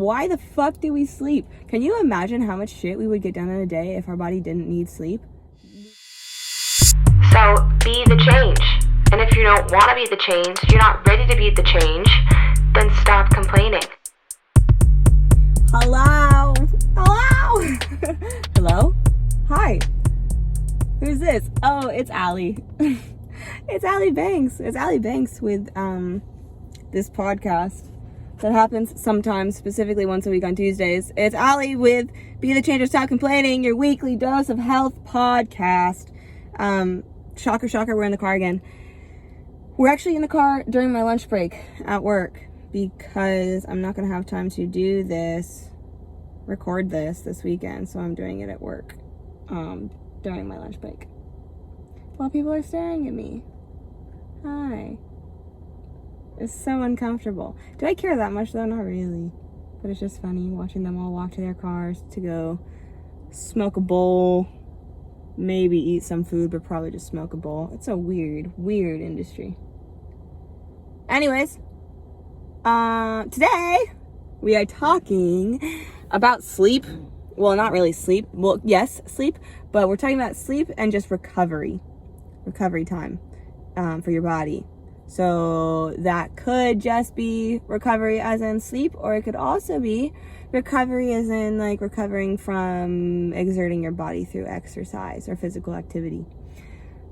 Why the fuck do we sleep? Can you imagine how much shit we would get done in a day if our body didn't need sleep? So, be the change. And if you don't want to be the change, you're not ready to be the change, then stop complaining. Hello? Hello? Hello? Hi. Who's this? Oh, it's Allie. It's Allie Banks. It's Allie Banks with this podcast that happens sometimes, specifically once a week on Tuesdays. It's Allie with Be the Change or Stop Complaining, your weekly dose of health podcast. Shocker, shocker, we're in the car again. We're actually in the car during my lunch break at work because I'm not going to have time to do this, record this weekend, so I'm doing it at work during my lunch break while people are staring at me. Hi. It's so uncomfortable. Do I care that much though? Not really. But it's just funny watching them all walk to their cars to go smoke a bowl, maybe eat some food, but probably just smoke a bowl. It's a weird industry. Anyways, today we are talking about sleep. Well, not really sleep. Well, yes, sleep, but we're talking about sleep and just recovery time for your body. So that could just be recovery as in sleep, or it could also be recovery as in like recovering from exerting your body through exercise or physical activity.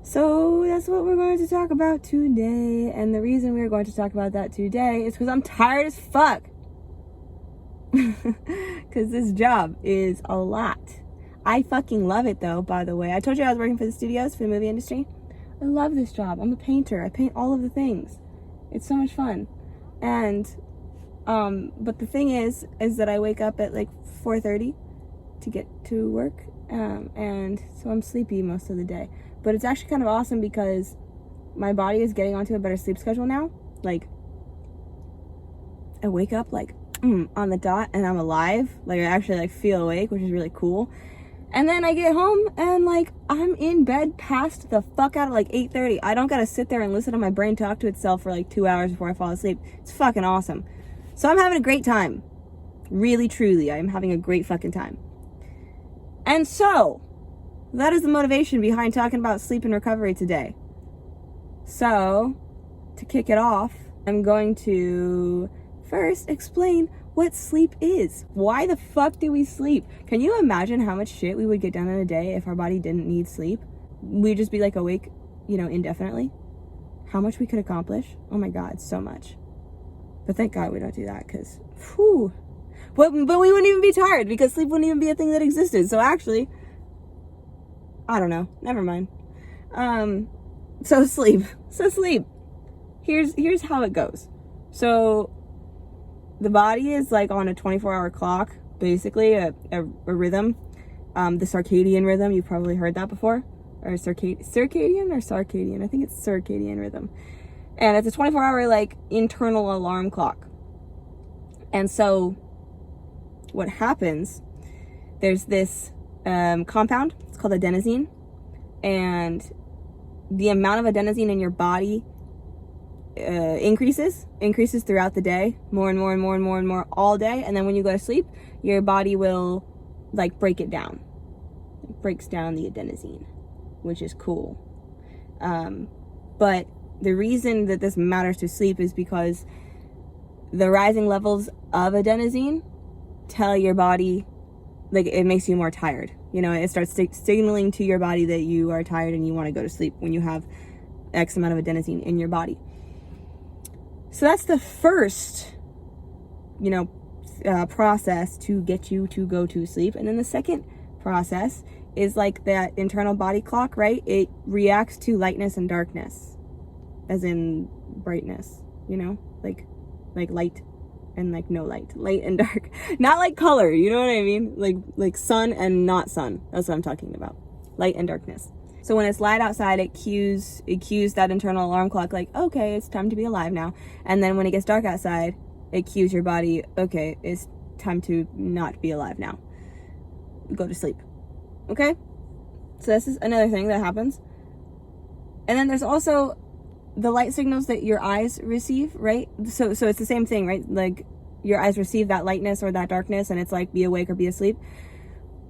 So that's what we're going to talk about today. And the reason we're going to talk about that today is because I'm tired as fuck. Because this job is a lot. I fucking love it though, by the way. I told you I was working for the studios, for the movie industry. I love this job. I'm a painter. I paint all of the things. It's so much fun. And but the thing is that I wake up at like 4:30 to get to work, and so I'm sleepy most of the day. But it's actually kind of awesome because my body is getting onto a better sleep schedule now. Like, I wake up like on the dot and I'm alive. Like, I actually like feel awake, which is really cool. And then I get home and like I'm in bed past the fuck out of like 8:30. I don't gotta sit there and listen to my brain talk to itself for like 2 hours before I fall asleep. It's fucking awesome. So I'm having a great time. Really, truly, I'm having a great fucking time. And so that is the motivation behind talking about sleep and recovery today. So to kick it off, I'm going to first explain what sleep is. Why the fuck do we sleep? Can you imagine how much shit we would get done in a day if our body didn't need sleep? We'd just be like awake, indefinitely. How much we could accomplish? Oh my God, so much. But thank God we don't do that, because, whew. But we wouldn't even be tired because sleep wouldn't even be a thing that existed. So actually, I don't know. Never mind. So sleep. Here's how it goes. So the body is like on a 24-hour clock, basically a rhythm. The circadian rhythm, you've probably heard that before. Or circadian or sarcadian? I think it's circadian rhythm. And it's a 24-hour like internal alarm clock. And so what happens, there's this compound, it's called adenosine. And the amount of adenosine in your body increases throughout the day, more and more all day. And then when you go to sleep, your body will like break it down. It breaks down the adenosine, which is cool. But the reason that this matters to sleep is because the rising levels of adenosine tell your body, like, it makes you more tired. It starts signaling to your body that you are tired and you want to go to sleep when you have X amount of adenosine in your body. So that's the first, process to get you to go to sleep. And then the second process is like that internal body clock, right? It reacts to lightness and darkness, as in brightness, like light and like no light and dark, not like color, you know what I mean? Like sun and not sun. That's what I'm talking about. Light and darkness. So when it's light outside, it cues that internal alarm clock, like, okay, it's time to be alive now. And then when it gets dark outside, it cues your body, okay, it's time to not be alive now. Go to sleep. Okay? So this is another thing that happens. And then there's also the light signals that your eyes receive, right? So it's the same thing, right? Like your eyes receive that lightness or that darkness, and it's like be awake or be asleep.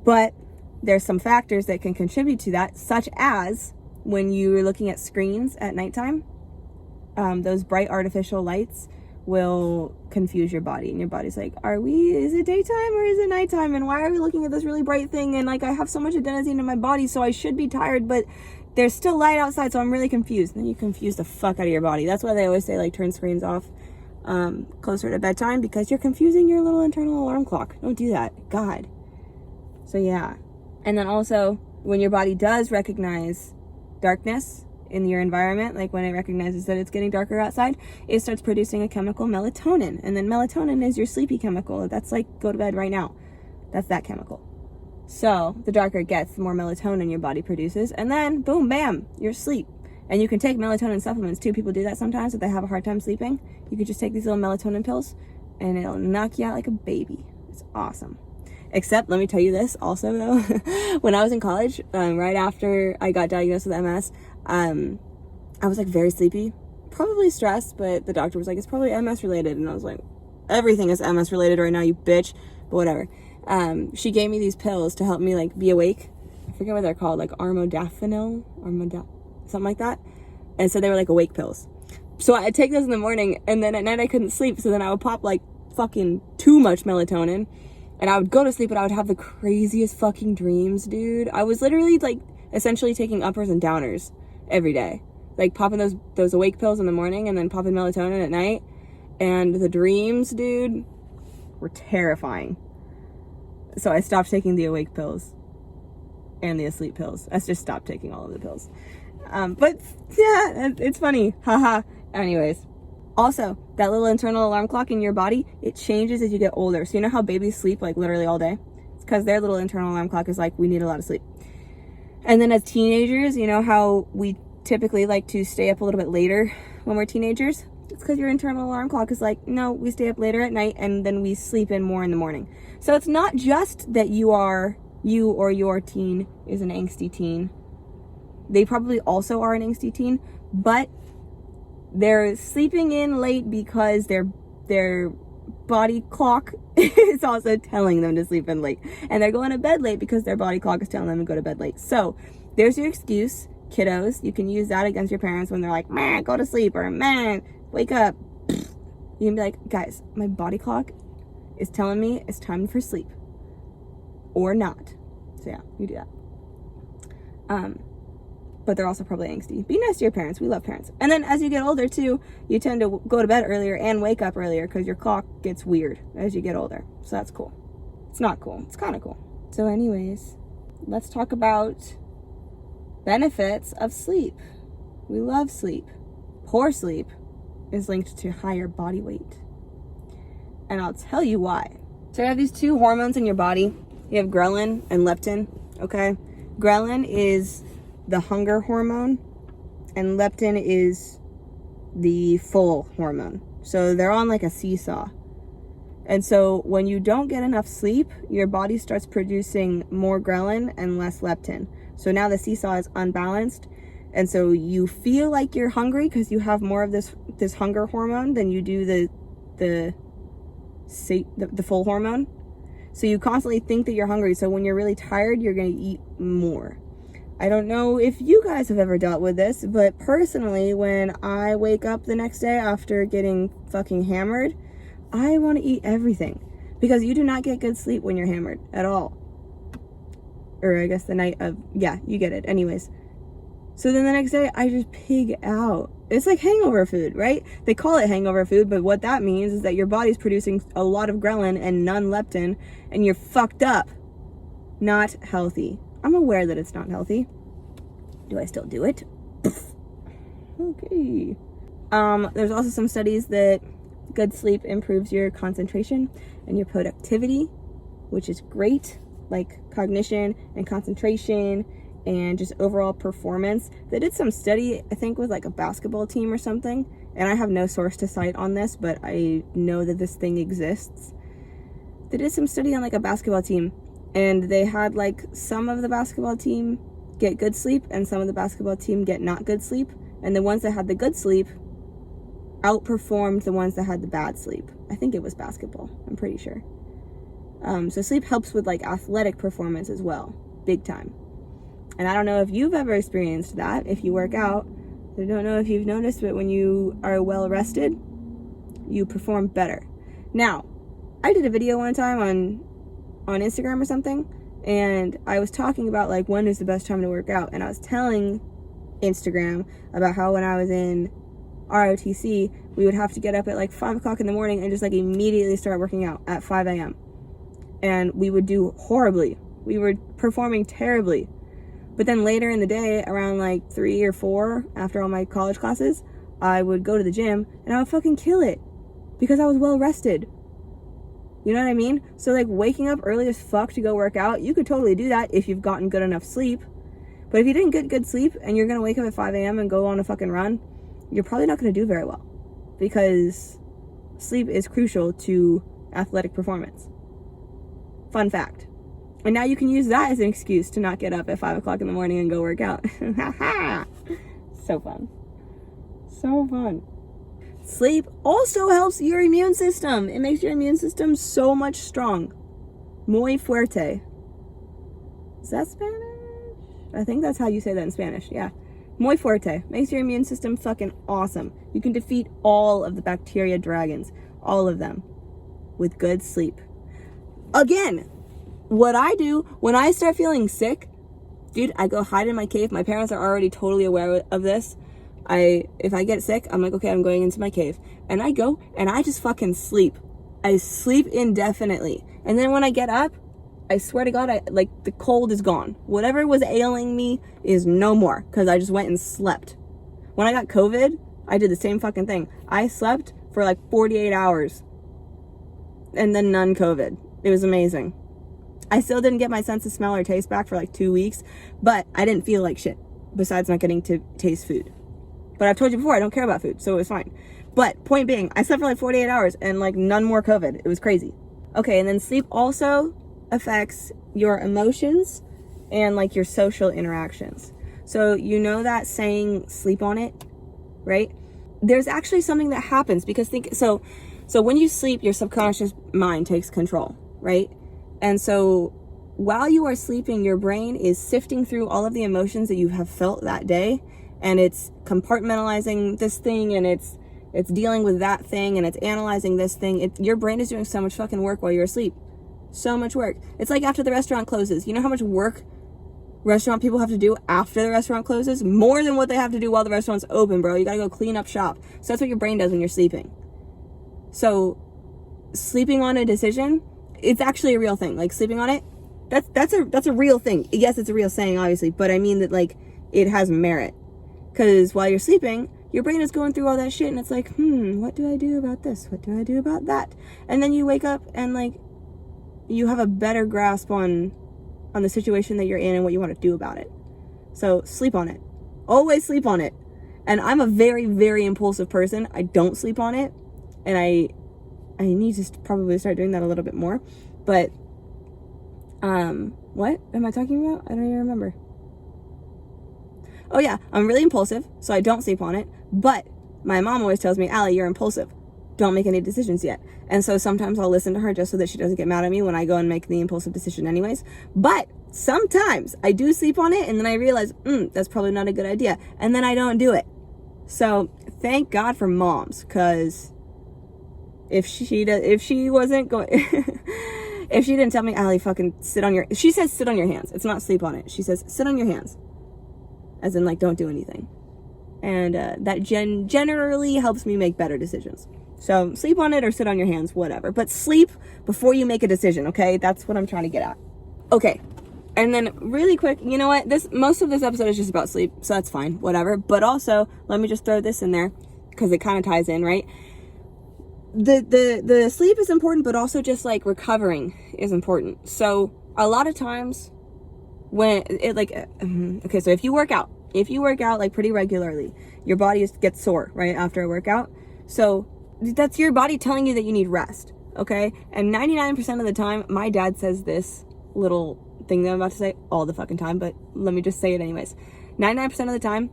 But there's some factors that can contribute to that, such as when you're looking at screens at nighttime, those bright artificial lights will confuse your body, and your body's like, is it daytime or is it nighttime, and why are we looking at this really bright thing, and like I have so much adenosine in my body, so I should be tired, but there's still light outside, so I'm really confused. And then you confuse the fuck out of your body. That's why they always say, like, turn screens off closer to bedtime, because you're confusing your little internal alarm clock. Don't do that. God. So yeah. And then also, when your body does recognize darkness in your environment, like when it recognizes that it's getting darker outside, it starts producing a chemical, melatonin. And then melatonin is your sleepy chemical. That's like, go to bed right now. That's that chemical. So the darker it gets, the more melatonin your body produces, and then boom, bam, you're asleep. And you can take melatonin supplements too. People do that sometimes if they have a hard time sleeping. You could just take these little melatonin pills and it'll knock you out like a baby. It's awesome. Except, let me tell you this also though, when I was in college, right after I got diagnosed with MS, I was like very sleepy, probably stressed, but the doctor was like, it's probably MS related. And I was like, everything is MS related right now, you bitch, but whatever. She gave me these pills to help me like be awake. I forget what they're called, like something like that. And so they were like awake pills. So I'd take those in the morning, and then at night I couldn't sleep. So then I would pop like fucking too much melatonin, and I would go to sleep, and I would have the craziest fucking dreams, dude. I was literally like essentially taking uppers and downers every day, like popping those awake pills in the morning and then popping melatonin at night. And the dreams, dude, were terrifying. So I stopped taking the awake pills and the asleep pills. I just stopped taking all of the pills. But yeah, it's funny. Haha. Anyways, also, that little internal alarm clock in your body, it changes as you get older. So you know how babies sleep like literally all day? It's because their little internal alarm clock is like, we need a lot of sleep. And then as teenagers, you know how we typically like to stay up a little bit later when we're teenagers? It's because your internal alarm clock is like, no, we stay up later at night and then we sleep in more in the morning. So it's not just that you or your teen is an angsty teen. They probably also are an angsty teen, but they're sleeping in late because their body clock is also telling them to sleep in late. And they're going to bed late because their body clock is telling them to go to bed late. So there's your excuse, kiddos. You can use that against your parents when they're like, man, go to sleep, or man, wake up. You can be like, guys, my body clock is telling me it's time for sleep. Or not. So yeah, you do that. But they're also probably angsty. Be nice to your parents. We love parents. And then as you get older too, you tend to go to bed earlier and wake up earlier because your clock gets weird as you get older. So that's cool. It's not cool. It's kind of cool. So anyways, let's talk about benefits of sleep. We love sleep. Poor sleep is linked to higher body weight. And I'll tell you why. So you have these two hormones in your body. You have ghrelin and leptin, okay? Ghrelin is the hunger hormone, and leptin is the full hormone. So they're on like a seesaw. And so when you don't get enough sleep, your body starts producing more ghrelin and less leptin. So now the seesaw is unbalanced. And so you feel like you're hungry because you have more of this hunger hormone than you do the full hormone. So you constantly think that you're hungry. So when you're really tired, you're going to eat more. I don't know if you guys have ever dealt with this, but personally, when I wake up the next day after getting fucking hammered, I want to eat everything. Because you do not get good sleep when you're hammered at all. Or I guess the night of, yeah, you get it. Anyways. So then the next day, I just pig out. It's like hangover food, right? They call it hangover food, but what that means is that your body's producing a lot of ghrelin and none leptin, and you're fucked up. Not healthy. I'm aware that it's not healthy. Do I still do it? Okay. There's also some studies that good sleep improves your concentration and your productivity, which is great, like cognition and concentration and just overall performance. They did some study, I think, with like a basketball team or something, and I have no source to cite on this, but I know that this thing exists. They did some study on like a basketball team, and they had like some of the basketball team get good sleep and some of the basketball team get not good sleep, and the ones that had the good sleep outperformed the ones that had the bad sleep. I think it was basketball. I'm pretty sure. So sleep helps with like athletic performance as well, big time. And I don't know if you've ever experienced that. If you work out, I don't know if you've noticed, but when you are well rested, you perform better. Now, I did a video one time on Instagram or something, and I was talking about like when is the best time to work out, and I was telling Instagram about how when I was in ROTC, we would have to get up at like 5 o'clock in the morning and just like immediately start working out at 5 a.m. And we would do horribly. We were performing terribly. But then later in the day, around like 3 or 4, after all my college classes, I would go to the gym and I would fucking kill it because I was well rested. You know what I mean? So like waking up early as fuck to go work out, you could totally do that if you've gotten good enough sleep. But if you didn't get good sleep and you're going to wake up at 5 a.m. and go on a fucking run, you're probably not going to do very well because sleep is crucial to athletic performance. Fun fact. And now you can use that as an excuse to not get up at 5 o'clock in the morning and go work out. So fun. So fun. Sleep also helps your immune system. It makes your immune system so much strong. Muy fuerte. Is that Spanish? I think that's how you say that in Spanish. Yeah. Muy fuerte. Makes your immune system fucking awesome. You can defeat all of the bacteria dragons. All of them. With good sleep. Again, what I do when I start feeling sick, dude, I go hide in my cave. My parents are already totally aware of this. If I get sick, I'm like, okay, I'm going into my cave. And I go and I just fucking sleep. I sleep indefinitely. And then when I get up, I swear to God, the cold is gone. Whatever was ailing me is no more because I just went and slept. When I got COVID, I did the same fucking thing. I slept for like 48 hours and then none COVID. It was amazing. I still didn't get my sense of smell or taste back for like 2 weeks, but I didn't feel like shit besides not getting to taste food. But I've told you before, I don't care about food, so it was fine. But point being, I slept for like 48 hours and like none more COVID. It was crazy. Okay, and then sleep also affects your emotions and like your social interactions. So you know that saying, sleep on it, right? There's actually something that happens because so when you sleep, your subconscious mind takes control, right? And so while you are sleeping, your brain is sifting through all of the emotions that you have felt that day, and it's compartmentalizing this thing, and it's dealing with that thing, and it's analyzing this thing. Your brain is doing so much fucking work while you're asleep. So much work. It's like after the restaurant closes. You know how much work restaurant people have to do after the restaurant closes? More than what they have to do while the restaurant's open, bro. You gotta go clean up shop. So that's what your brain does when you're sleeping. So sleeping on a decision, it's actually a real thing. Like sleeping on it, that's a real thing. Yes, it's a real saying, obviously, but I mean that like it has merit. Because while you're sleeping, your brain is going through all that shit, and it's like, what do I do about this? What do I do about that? And then you wake up and like you have a better grasp on the situation that you're in and what you want to do about it. So sleep on it. Always sleep on it. And I'm a very, very impulsive person. I don't sleep on it, and I need to probably start doing that a little bit more. But what am I talking about? I don't even remember. Oh yeah, I'm really impulsive, so I don't sleep on it. But my mom always tells me, Allie, you're impulsive. Don't make any decisions yet. And so sometimes I'll listen to her just so that she doesn't get mad at me when I go and make the impulsive decision anyways. But sometimes I do sleep on it, and then I realize, that's probably not a good idea. And then I don't do it. So thank God for moms, because if she wasn't going, if she didn't tell me, Allie, fucking she says sit on your hands. It's not sleep on it. She says sit on your hands. As in like, don't do anything. And that generally helps me make better decisions. So sleep on it or sit on your hands, whatever. But sleep before you make a decision, okay? That's what I'm trying to get at. Okay. And then really quick, you know what? Most of this episode is just about sleep, so that's fine, whatever. But also, let me just throw this in there because it kind of ties in, right? The sleep is important, but also just like recovering is important. So a lot of times when it like, okay, so if you work out like pretty regularly, your body gets sore, right? After a workout. So that's your body telling you that you need rest. Okay. And 99% of the time, my dad says this little thing that I'm about to say all the fucking time, but let me just say it anyways. 99% of the time,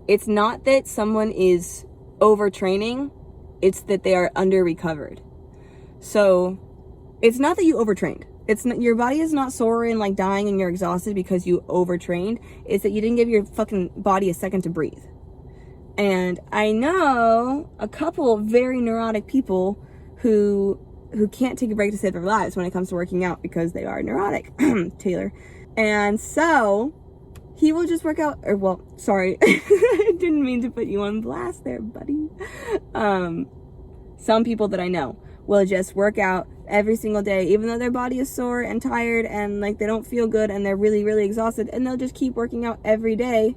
it's not that someone is overtraining. It's that they are under recovered. So it's not that you overtrained. It's not, your body is not sore and like dying and you're exhausted because you overtrained. It's that you didn't give your fucking body a second to breathe. And I know a couple very neurotic people who can't take a break to save their lives when it comes to working out because they are neurotic. Taylor. And so he will just work out, or well, sorry, I didn't mean to put you on blast there, buddy. Some people that I know will just work out every single day, even though their body is sore and tired and like they don't feel good and they're really, really exhausted, and they'll just keep working out every day.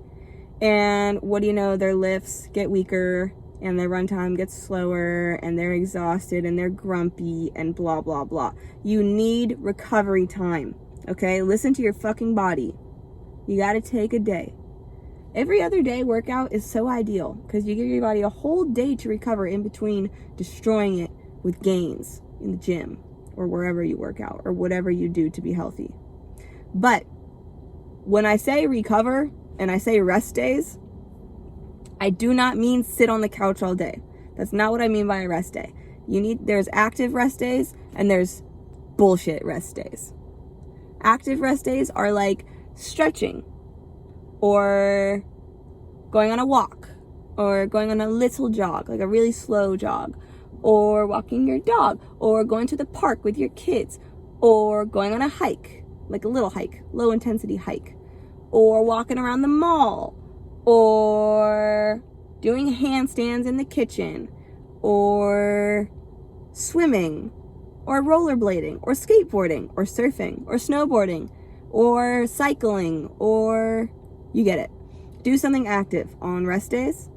And what do you know, their lifts get weaker and their run time gets slower and they're exhausted and they're grumpy and blah, blah, blah. You need recovery time, okay? Listen to your fucking body. You gotta take a day. Every other day workout is so ideal because you give your body a whole day to recover in between destroying it with gains in the gym or wherever you work out or whatever you do to be healthy. But when I say recover and I say rest days, I do not mean sit on the couch all day. That's not what I mean by a rest day. There's active rest days and there's bullshit rest days. Active rest days are like stretching or going on a walk or going on a little jog, like a really slow jog, or walking your dog, or going to the park with your kids, or going on a hike, like a little hike, low intensity hike, or walking around the mall, or doing handstands in the kitchen, or swimming, or rollerblading, or skateboarding, or surfing, or snowboarding, or cycling, or you get it. Do something active on rest days.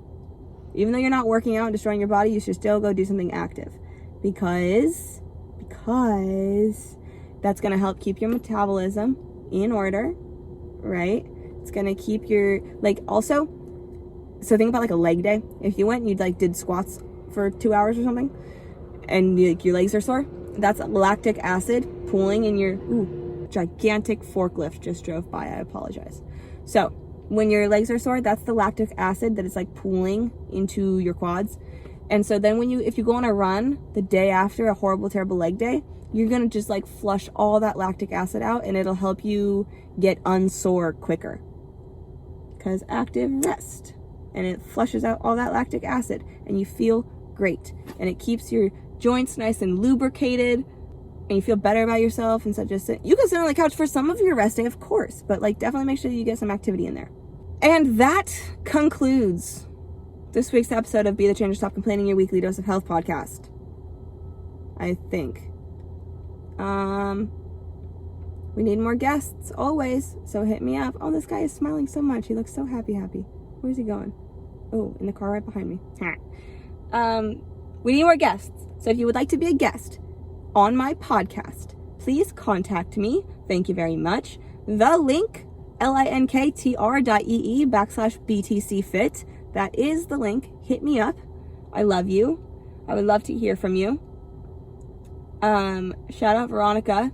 Even though you're not working out and destroying your body, you should still go do something active because that's going to help keep your metabolism in order, right? It's going to keep your, like, also, so think about like a leg day. If you went and you like did squats for 2 hours or something and your legs are sore, that's lactic acid pooling in your, gigantic forklift just drove by. I apologize. So when your legs are sore, that's the lactic acid that is like pooling into your quads. And so then if you go on a run the day after a horrible, terrible leg day, you're going to just like flush all that lactic acid out and it'll help you get unsore quicker. Because active rest. And it flushes out all that lactic acid and you feel great. And it keeps your joints nice and lubricated and you feel better about yourself instead of just you can sit on the couch for some of your rest day, of course, but like definitely make sure that you get some activity in there. And that concludes this week's episode of Be the Change or Stop Complaining, your weekly dose of health podcast. I think. We need more guests, always, so hit me up. Oh, this guy is smiling so much. He looks so happy. Where's he going? Oh, in the car right behind me. We need more guests. So if you would like to be a guest on my podcast, please contact me. Thank you very much. The link, linktr.ee/BTCfit. That is the link. Hit me up. I love you. I would love to hear from you. Shout out Veronica,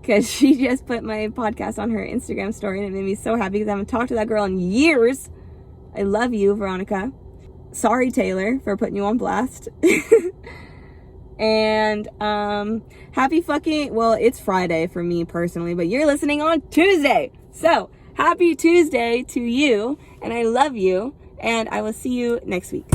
because she just put my podcast on her Instagram story and it made me so happy because I haven't talked to that girl in years. I love you, Veronica. Sorry, Taylor, for putting you on blast. And happy fucking, well, it's Friday for me personally, but you're listening on Tuesday. So happy Tuesday to you, and I love you, and I will see you next week.